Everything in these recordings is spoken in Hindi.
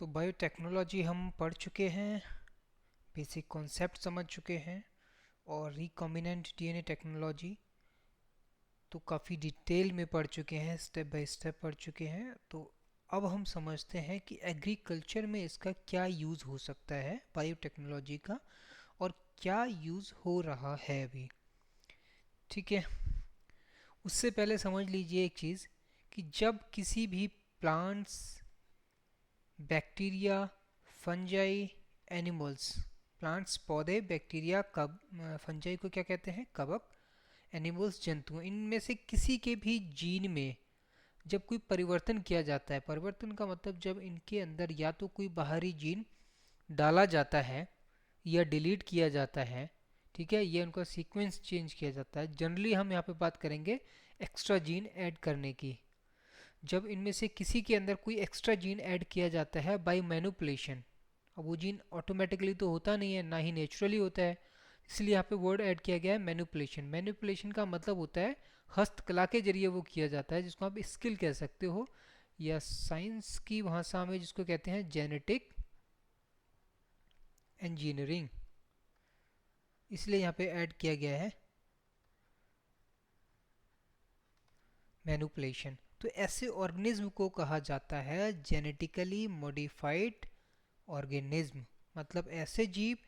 तो बायोटेक्नोलॉजी हम पढ़ चुके हैं, बेसिक कॉन्सेप्ट समझ चुके हैं, और रिकॉम्बिनेंट डीएनए टेक्नोलॉजी तो काफ़ी डिटेल में पढ़ चुके हैं, स्टेप बाय स्टेप पढ़ चुके हैं। तो अब हम समझते हैं कि एग्रीकल्चर में इसका क्या यूज़ हो सकता है बायोटेक्नोलॉजी का, और क्या यूज़ हो रहा है अभी। ठीक है, उससे पहले समझ लीजिए एक चीज़ कि जब किसी भी plants, bacteria, fungi, animals, plants पौधे, बैक्टीरिया कब, फंजाई को क्या कहते हैं, कवक, एनिमल्स जंतु, इनमें से किसी के भी जीन में जब कोई परिवर्तन किया जाता है, परिवर्तन का मतलब जब इनके अंदर या तो कोई बाहरी जीन डाला जाता है या डिलीट किया जाता है, ठीक है, ये उनका सीक्वेंस चेंज किया जाता है। जनरली हम यहाँ पे बात करेंगे एक्स्ट्रा जीन ऐड करने की। जब इनमें से किसी के अंदर कोई एक्स्ट्रा जीन ऐड किया जाता है बाय मैनिपुलेशन, अब वो जीन ऑटोमेटिकली तो होता नहीं है, ना ही नेचुरली होता है, इसलिए यहाँ पे वर्ड ऐड किया गया है मैनिपुलेशन। मैनिपुलेशन का मतलब होता है हस्तकला के जरिए वो किया जाता है, जिसको आप स्किल कह सकते हो, या साइंस की भाषा में जिसको कहते हैं जेनेटिक इंजीनियरिंग, इसलिए यहाँ पे ऐड किया गया है मैनिपुलेशन। तो ऐसे ऑर्गेनिज्म को कहा जाता है जेनेटिकली मॉडिफाइड ऑर्गेनिज्म, मतलब ऐसे जीव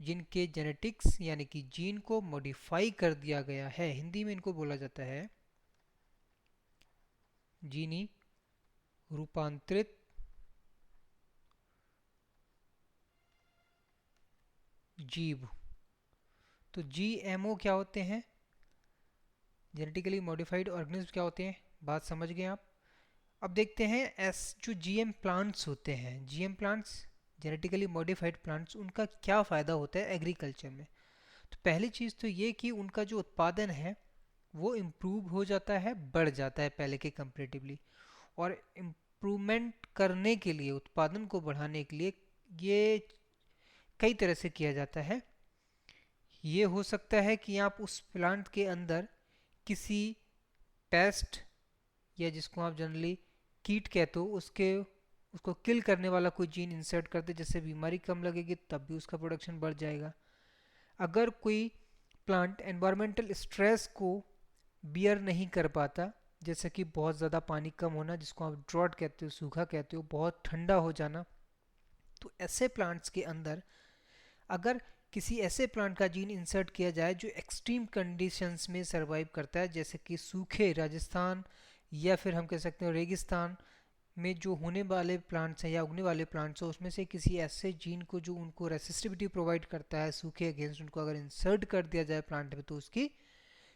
जिनके जेनेटिक्स यानी कि जीन को मॉडिफाई कर दिया गया है। हिंदी में इनको बोला जाता है जीनी रूपांतरित जीव। तो जीएमओ क्या होते हैं, जेनेटिकली मॉडिफाइड ऑर्गेनिज्म क्या होते हैं, बात समझ गए आप। अब देखते हैं जो जीएम प्लांट्स होते हैं, GM plants, genetically modified plants, उनका क्या फ़ायदा होता है एग्रीकल्चर में। तो पहली चीज़ तो ये कि उनका जो उत्पादन है वो इम्प्रूव हो जाता है, बढ़ जाता है पहले के कंपेरेटिवली। और इम्प्रूवमेंट करने के लिए, उत्पादन को बढ़ाने के लिए ये कई तरह से किया जाता है। ये हो सकता है कि आप उस प्लांट के अंदर किसी पेस्ट, या जिसको आप जनरली कीट कहते हो, उसको किल करने वाला कोई जीन इंसर्ट कर दे, जिससे बीमारी कम लगेगी, तब भी उसका प्रोडक्शन बढ़ जाएगा। अगर कोई प्लांट एनवायरमेंटल स्ट्रेस को बियर नहीं कर पाता, जैसे कि बहुत ज़्यादा पानी कम होना, जिसको आप ड्रॉट कहते हो, सूखा कहते हो, बहुत ठंडा हो जाना, तो ऐसे प्लांट्स के अंदर अगर किसी ऐसे प्लांट का जीन इंसर्ट किया जाए जो एक्सट्रीम कंडीशंस में सरवाइव करता है, जैसे कि सूखे राजस्थान या फिर हम कह सकते हैं रेगिस्तान में जो होने वाले प्लांट्स हैं या उगने वाले प्लांट्स हैं, उसमें से किसी ऐसे जीन को जो उनको रेसिस्टिविटी प्रोवाइड करता है सूखे अगेंस्ट, उनको अगर इंसर्ट कर दिया जाए प्लांट में, तो उसकी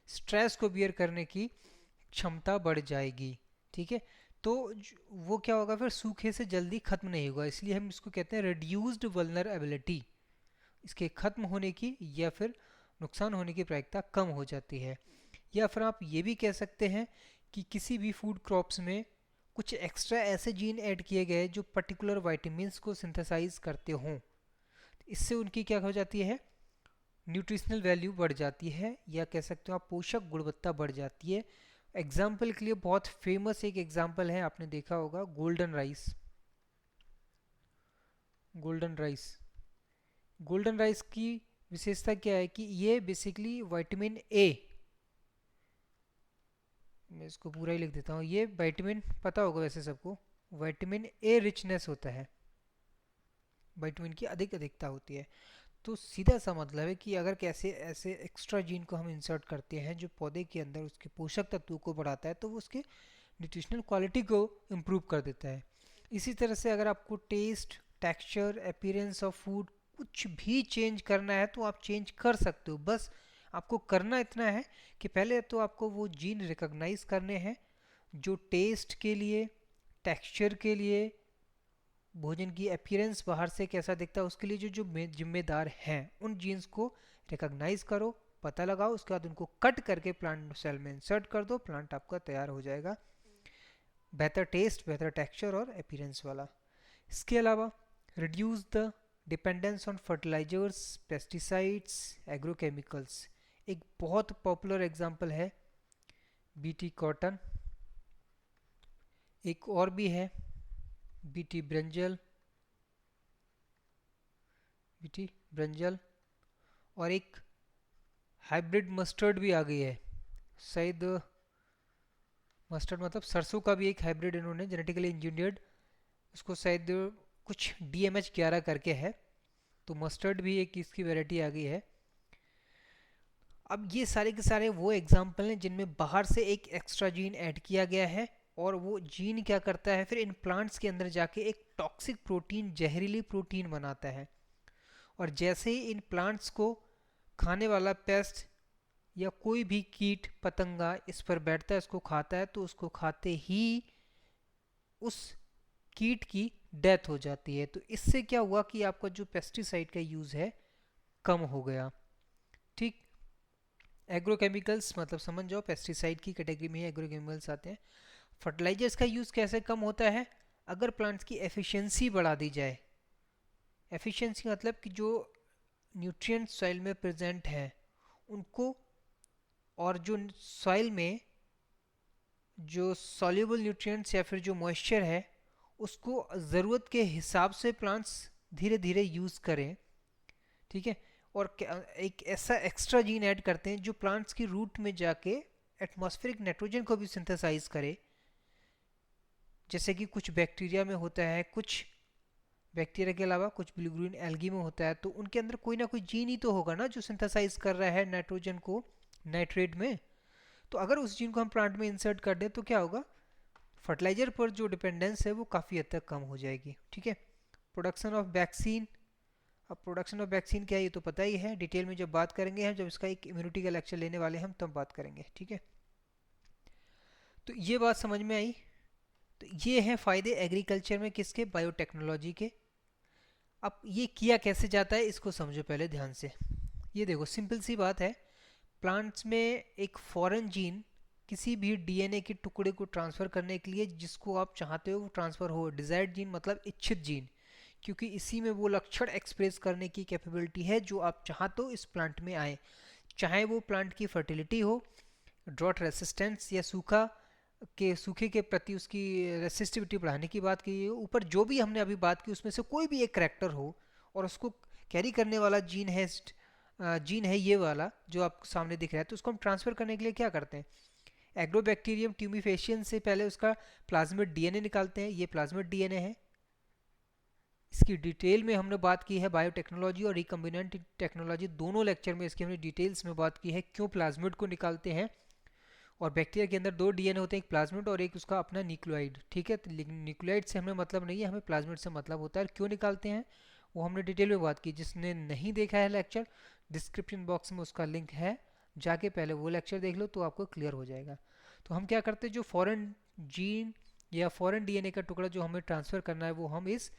स्ट्रेस को बियर करने की क्षमता बढ़ जाएगी। ठीक है, तो वो क्या होगा, फिर सूखे से जल्दी खत्म नहीं होगा, इसलिए हम इसको कहते हैं रिड्यूस्ड वल्नरेबिलिटी। इसके खत्म होने की या फिर नुकसान होने की प्रायिकता कम हो जाती है। या फिर आप ये भी कह सकते हैं कि किसी भी फूड क्रॉप्स में कुछ एक्स्ट्रा ऐसे जीन ऐड किए गए जो पर्टिकुलर वाइटामिन्स को सिंथेसाइज करते हों, इससे उनकी क्या हो जाती है, न्यूट्रिशनल वैल्यू बढ़ जाती है, या कह सकते हो आप पोषक गुणवत्ता बढ़ जाती है। एग्जाम्पल के लिए बहुत फेमस एक एग्जाम्पल है, आपने देखा होगा, golden rice. Golden rice, golden rice की विशेषता क्या है कि ये बेसिकली विटामिन ए, मैं इसको पूरा ही लिख देता हूँ, ये विटामिन पता होगा वैसे सबको, विटामिन ए रिचनेस होता है, विटामिन की अधिक अधिकता होती है। तो सीधा सा मतलब है कि अगर कैसे ऐसे एक्स्ट्रा जीन को हम इंसर्ट करते हैं जो पौधे के अंदर उसके पोषक तत्वों को बढ़ाता है, तो वो उसके न्यूट्रिशनल क्वालिटी को इम्प्रूव कर देता है। इसी तरह से अगर आपको taste, texture, appearance of food कुछ भी चेंज करना है तो आप चेंज कर सकते हो। बस आपको करना इतना है कि पहले तो आपको वो जीन रिकॉग्नाइज करने हैं जो टेस्ट के लिए, टेक्सचर के लिए, भोजन की अपीयरेंस बाहर से कैसा दिखता है उसके लिए जो जो जिम्मेदार हैं, उन जीन्स को रिकॉग्नाइज करो, पता लगाओ, उसके बाद उनको कट करके प्लांट सेल में इंसर्ट कर दो, प्लांट आपका तैयार हो जाएगा, बेहतर टेस्ट, बेहतर टेक्सचर और अपीयरेंस वाला। इसके अलावा reduce the dependence on fertilisers, pesticides, agrochemicals. एक बहुत पॉपुलर एग्जांपल है बीटी कॉटन, एक और भी है बीटी ब्रिंजल, बीटी ब्रिंजल, और एक हाइब्रिड मस्टर्ड भी आ गई है शायद। मस्टर्ड मतलब सरसों का भी एक हाइब्रिड इन्होंने जेनेटिकली इंजीनियर्ड, उसको शायद कुछ DMH11 करके है, तो मस्टर्ड भी एक इसकी वैरायटी आ गई है। अब ये सारे के सारे वो एग्जाम्पल हैं जिनमें बाहर से एक एक्स्ट्रा जीन ऐड किया गया है, और वो जीन क्या करता है फिर इन प्लांट्स के अंदर जाके एक टॉक्सिक प्रोटीन, जहरीली प्रोटीन बनाता है। और जैसे ही इन प्लांट्स को खाने वाला पेस्ट या कोई भी कीट पतंगा इस पर बैठता है, इसको खाता है, तो उसको खाते ही उस कीट की डेथ हो जाती है। तो इससे क्या हुआ कि आपका जो पेस्टिसाइड का यूज़ है कम हो गया। ठीक, एग्रोकेमिकल्स मतलब समझ जाओ पेस्टिसाइड की कैटेगरी में ही एग्रोकेमिकल्स आते हैं। फर्टिलाइजर्स का यूज़ कैसे कम होता है, अगर प्लांट्स की एफिशिएंसी बढ़ा दी जाए। एफिशिएंसी मतलब कि जो न्यूट्रिएंट्स सॉइल में प्रेजेंट हैं उनको, और जो सॉइल में जो सॉल्युबल न्यूट्रिएंट्स या फिर जो मॉइस्चर है उसको ज़रूरत के हिसाब से प्लांट्स धीरे धीरे यूज़ करें। ठीक है, और एक ऐसा एक्स्ट्रा जीन ऐड करते हैं जो प्लांट्स की रूट में जाके एटमॉस्फेरिक नाइट्रोजन को भी सिंथेसाइज करे। जैसे कि कुछ बैक्टीरिया में होता है, कुछ बैक्टीरिया के अलावा कुछ ब्लू ग्रीन एल्गी में होता है, तो उनके अंदर कोई ना कोई जीन ही तो होगा ना जो सिंथेसाइज कर रहा है नाइट्रोजन को नाइट्रेट में। तो अगर उस जीन को हम प्लांट में इंसर्ट कर दें तो क्या होगा, फर्टिलाइजर पर जो डिपेंडेंस है वो काफ़ी हद तक कम हो जाएगी। ठीक है, प्रोडक्शन ऑफ वैक्सीन। अब प्रोडक्शन ऑफ वैक्सीन क्या है ये तो पता ही है, डिटेल में जब बात करेंगे हम, जब इसका एक इम्यूनिटी का लेक्चर लेने वाले हैं हम तब बात करेंगे। ठीक है, तो ये बात समझ में आई। तो ये हैं फ़ायदे एग्रीकल्चर में किसके, बायोटेक्नोलॉजी के। अब ये किया कैसे जाता है इसको समझो पहले ध्यान से। ये देखो सिंपल सी बात है, प्लांट्स में एक फॉरेन जीन किसी भी डीएनए के टुकड़े को ट्रांसफ़र करने के लिए जिसको आप चाहते हो वो ट्रांसफ़र हो, डिज़ायर्ड जीन मतलब इच्छित जीन, क्योंकि इसी में वो लक्षण एक्सप्रेस करने की कैपेबिलिटी है जो आप चाहते हो इस प्लांट में आए। चाहे वो प्लांट की फर्टिलिटी हो, ड्रॉट रेसिस्टेंस या सूखे के प्रति उसकी रेसिस्टिविटी बढ़ाने की बात की हो, ऊपर जो भी हमने अभी बात की उसमें से कोई भी एक करैक्टर हो और उसको कैरी करने वाला जीन है ये वाला जो आपको सामने दिख रहा है, तो उसको हम ट्रांसफ़र करने के लिए क्या करते हैं, एग्रोबैक्टीरियम ट्यूमिफेशियन से पहले उसका प्लाज्मिड डीएनए निकालते हैं। ये प्लाज्मिड डीएनए है, इसकी डिटेल में हमने बात की है, बायोटेक्नोलॉजी और रिकम्बिनेंट टेक्नोलॉजी दोनों लेक्चर में इसकी हमने डिटेल्स में बात की है क्यों प्लाज्मिड को निकालते हैं। और बैक्टीरिया के अंदर दो डीएनए होते हैं, एक प्लाज्मिड और एक उसका अपना न्यूक्लियोइड। ठीक है, तो न्यूक्लियोइड से हमें मतलब नहीं है, हमें प्लाज्मिड से मतलब होता है। क्यों निकालते हैं वो हमने डिटेल में बात की, जिसने नहीं देखा है लेक्चर डिस्क्रिप्शन बॉक्स में उसका लिंक है, जाके पहले वो लेक्चर देख लो तो आपको क्लियर हो जाएगा। तो हम क्या करते हैं, जो फॉरेन जीन या फॉरेन डीएनए का टुकड़ा जो हमें ट्रांसफ़र करना है वो हम इस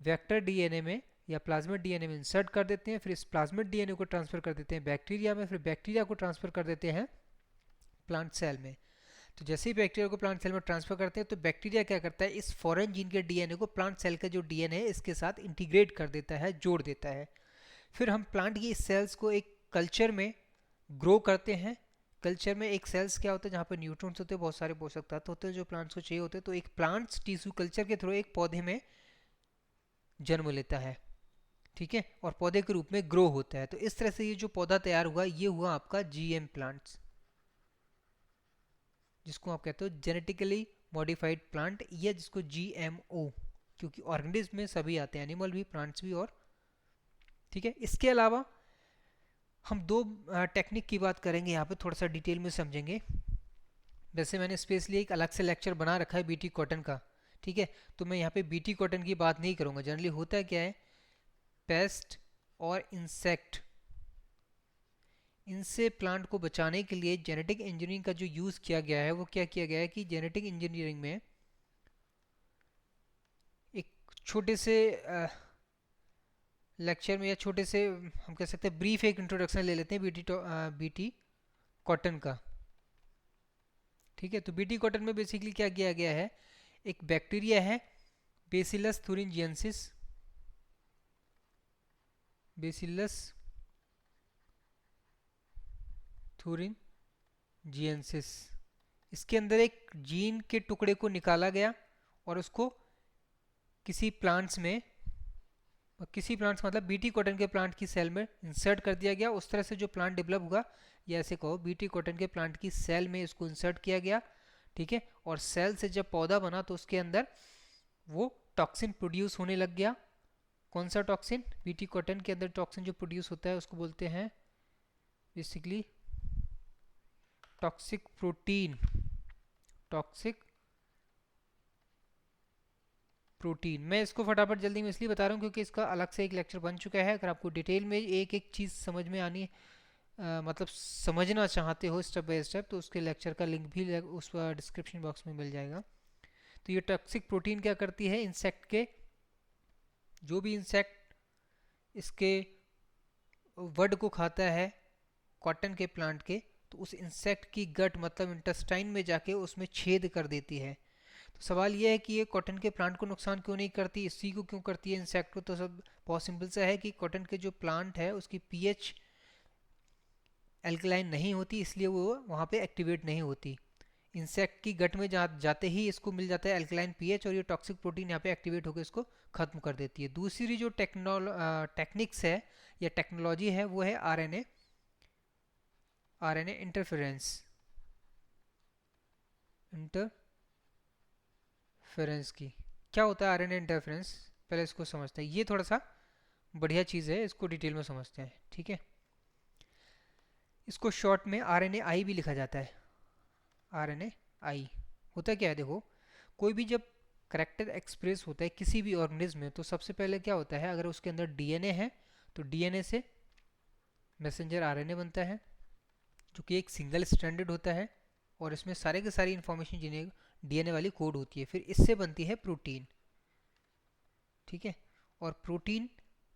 वेक्टर डीएनए में या प्लाज्मिड डीएनए में इंसर्ट कर देते हैं, फिर इस प्लाज्मिड डीएनए को ट्रांसफ़र कर देते हैं बैक्टीरिया में, फिर बैक्टीरिया को ट्रांसफ़र कर देते हैं प्लांट सेल में। तो जैसे ही बैक्टीरिया को प्लांट सेल में ट्रांसफर करते हैं तो बैक्टीरिया क्या करता है, इस फॉरेन जीन के डीएनए को प्लांट सेल का जो डीएनए है इसके साथ इंटीग्रेट कर देता है, जोड़ देता है। फिर हम प्लांट की इस सेल्स को एक कल्चर में ग्रो करते हैं। कल्चर में एक सेल्स क्या होता है जहाँ पर न्यूट्रॉन्स होते हैं, बहुत सारे पोषक तत्व होते हैं जो प्लांट्स को चाहिए होते हैं। तो एक प्लांट्स टिश्यू कल्चर के थ्रू एक पौधे में जन्म लेता है। ठीक है, और पौधे के रूप में ग्रो होता है। तो इस तरह से ये जो पौधा तैयार हुआ ये हुआ आपका जीएम प्लांट्स, जिसको आप कहते हो जेनेटिकली मॉडिफाइड प्लांट, या जिसको जीएमओ, क्योंकि ऑर्गेनिज्म में सभी आते हैं, एनिमल भी प्लांट्स भी। और ठीक है, इसके अलावा हम दो टेक्निक की बात करेंगे यहाँ पे, थोड़ा सा डिटेल में समझेंगे। वैसे मैंने स्पेशली एक अलग से लेक्चर बना रखा है बीटी कॉटन का। ठीक है, तो मैं यहाँ पे बीटी कॉटन की बात नहीं करूँगा। जनरली होता क्या है, पेस्ट और इंसेक्ट, इनसे प्लांट को बचाने के लिए जेनेटिक इंजीनियरिंग का जो यूज़ किया गया है वो क्या किया गया है कि जेनेटिक इंजीनियरिंग में एक छोटे से लेक्चर में या छोटे से हम कह सकते हैं ब्रीफ एक इंट्रोडक्शन ले लेते हैं बीटी कॉटन का। ठीक है, तो बीटी कॉटन में बेसिकली क्या किया गया है, एक बैक्टीरिया है बेसिलस थुरिनजिएंसिस, बेसिलस थुरिनजिएंसिस, इसके अंदर एक जीन के टुकड़े को निकाला गया और उसको किसी प्लांट्स में किसी प्लांट्स मतलब बीटी कॉटन के प्लांट की सेल में इंसर्ट कर दिया गया, उस तरह से जो प्लांट डेवलप हुआ, या ऐसे कहो बीटी कॉटन के प्लांट की सेल में इसको इंसर्ट किया गया, ठीक है। और सेल से जब पौधा बना तो उसके अंदर वो टॉक्सिन प्रोड्यूस होने लग गया। कौन सा टॉक्सिन? बीटी कॉटन के अंदर टॉक्सिन जो प्रोड्यूस होता है उसको बोलते हैं basically toxic protein. Toxic protein. मैं इसको फटाफट जल्दी में इसलिए बता रहा हूँ क्योंकि इसका अलग से एक लेक्चर बन चुका है। अगर आपको डिटेल में एक एक चीज़ समझ में आनी मतलब समझना चाहते हो स्टेप बाय स्टेप, तो उसके लेक्चर का लिंक भी उस डिस्क्रिप्शन बॉक्स में मिल जाएगा। तो ये टॉक्सिक प्रोटीन क्या करती है? इंसेक्ट के, जो भी इंसेक्ट इसके वड को खाता है कॉटन के प्लांट के, तो उस इंसेक्ट की गट मतलब इंटेस्टाइन में जाके उसमें छेद कर देती है। तो सवाल यह है कि ये कॉटन के प्लांट को नुकसान क्यों नहीं करती, इसी को क्यों करती है इंसेक्ट को? तो सब बहुत सिंपल सा है कि कॉटन के जो प्लांट है उसकी पीएच एल्कलाइन नहीं होती, इसलिए वो वहाँ पे एक्टिवेट नहीं होती। इंसेक्ट की गट में जाते ही इसको मिल जाता है एल्कलाइन पीएच, और ये टॉक्सिक प्रोटीन यहाँ पे एक्टिवेट होकर इसको खत्म कर देती है। दूसरी जो टेक्निक्स है या टेक्नोलॉजी है वो है आरएनए इंटरफेरेंस की। क्या होता है आरएनए इंटरफेरेंस? पहले इसको समझते हैं, ये थोड़ा सा बढ़िया चीज़ है, इसको डिटेल में समझते हैं, ठीक है। इसको शॉर्ट में आरएनए आई भी लिखा जाता है। आरएनए आई होता क्या है? देखो, कोई भी जब करैक्टर एक्सप्रेस होता है किसी भी ऑर्गेनिज्म में, तो सबसे पहले क्या होता है, अगर उसके अंदर डीएनए है तो डीएनए से मैसेंजर आरएनए बनता है, जो कि एक सिंगल स्ट्रैंडेड होता है, और इसमें सारे के सारी इंफॉर्मेशन जिन्हें डीएनए वाली कोड होती है। फिर इससे बनती है प्रोटीन, ठीक है। और प्रोटीन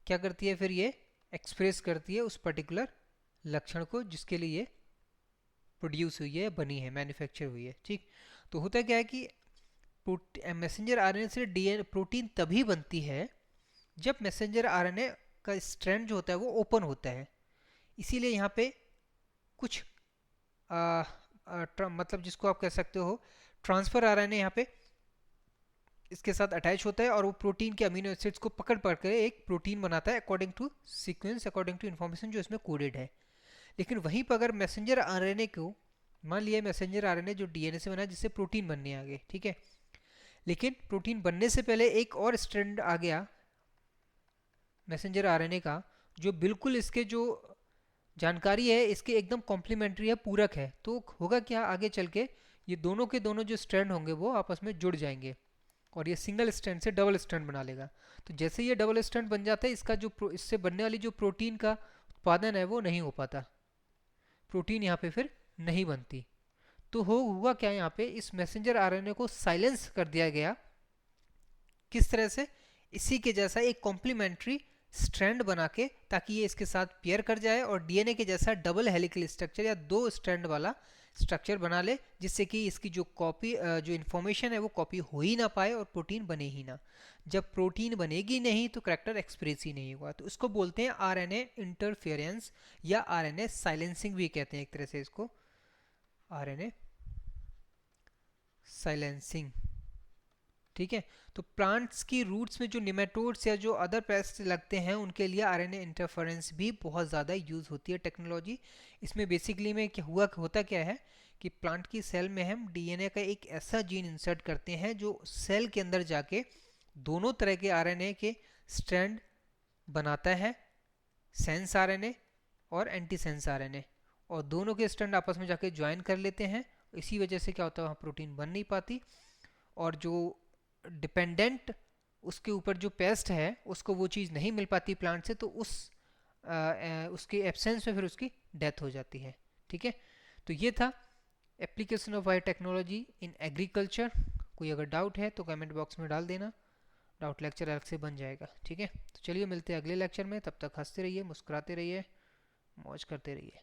क्या करती है? फिर ये एक्सप्रेस करती है उस पर्टिकुलर लक्षण को जिसके लिए ये प्रोड्यूस हुई है, बनी है, मैन्युफैक्चर हुई है, ठीक। तो होता क्या है कि मैसेंजर आरएनए से डीएनए प्रोटीन तभी बनती है जब मैसेंजर आरएनए का स्ट्रैंड जो होता है वो ओपन होता है। इसीलिए यहाँ पे कुछ मतलब जिसको आप कह सकते हो ट्रांसफर आरएनए यहाँ पे इसके साथ अटैच होता है, और वो प्रोटीन के अमीनो एसिड्स को पकड़ कर एक प्रोटीन बनाता है according to sequence, according to information जो इसमें कोडेड है। लेकिन वहीं पर अगर मैसेंजर आरएनए को मान लिया, मैसेंजर आरएनए जो डीएनए से बना है जिससे प्रोटीन बनने आ गए, ठीक है। लेकिन प्रोटीन बनने से पहले एक और स्ट्रैंड आ गया मैसेंजर आरएनए का, जो बिल्कुल इसके जो जानकारी है इसके एकदम कॉम्प्लीमेंट्री है, पूरक है। तो होगा क्या आगे चल के, ये दोनों के दोनों जो स्ट्रैंड होंगे वो आपस में जुड़ जाएंगे और ये सिंगल स्ट्रैंड से डबल स्ट्रैंड बना लेगा। तो जैसे ये डबल स्ट्रैंड बन जाता है, इसका जो इससे बनने वाली जो प्रोटीन का उत्पादन है वो नहीं हो पाता, प्रोटीन यहाँ पे फिर नहीं बनती। तो हुआ क्या, यहाँ पे इस मैसेंजर आरएनए को साइलेंस कर दिया गया। किस तरह से? इसी के जैसा एक कॉम्प्लीमेंट्री स्ट्रैंड बना के, ताकि ये इसके साथ पेयर कर जाए और डीएनए के जैसा डबल हेलिकल स्ट्रक्चर या दो स्ट्रैंड वाला स्ट्रक्चर बना ले, जिससे कि इसकी जो कॉपी जो इन्फॉर्मेशन है वो कॉपी हो ही ना पाए और प्रोटीन बने ही ना। जब प्रोटीन बनेगी नहीं तो करैक्टर एक्सप्रेस ही नहीं होगा। तो इसको बोलते हैं आरएनए इंटरफेरेंस या आरएनए साइलेंसिंग भी कहते हैं एक तरह से इसको, आरएनए साइलेंसिंग, ठीक है। तो प्लांट्स की रूट्स में जो निमेटोड्स या जो अदर पेस्ट लगते हैं उनके लिए आरएनए इंटरफेरेंस भी बहुत ज़्यादा यूज़ होती है टेक्नोलॉजी। इसमें बेसिकली में क्या होता क्या है कि प्लांट की सेल में हम डीएनए का एक ऐसा जीन इंसर्ट करते हैं जो सेल के अंदर जाके दोनों तरह के आरएनए के स्ट्रैंड बनाता है, सेंस आरएनए और एंटी सेंस आरएनए, और दोनों के स्ट्रैंड आपस में जाके ज्वाइन कर लेते हैं। इसी वजह से क्या होता है, वहाँ प्रोटीन बन नहीं पाती, और जो डिपेंडेंट उसके ऊपर जो पेस्ट है उसको वो चीज़ नहीं मिल पाती प्लांट से, तो उसके एब्सेंस में फिर उसकी डेथ हो जाती है, ठीक है। तो ये था application of biotechnology in agriculture. कोई अगर डाउट है तो कमेंट बॉक्स में डाल देना, डाउट लेक्चर अलग से बन जाएगा, ठीक है। तो चलिए मिलते हैं अगले लेक्चर में, तब तक हंसते रहिए, मुस्कुराते रहिए, मौज करते रहिए।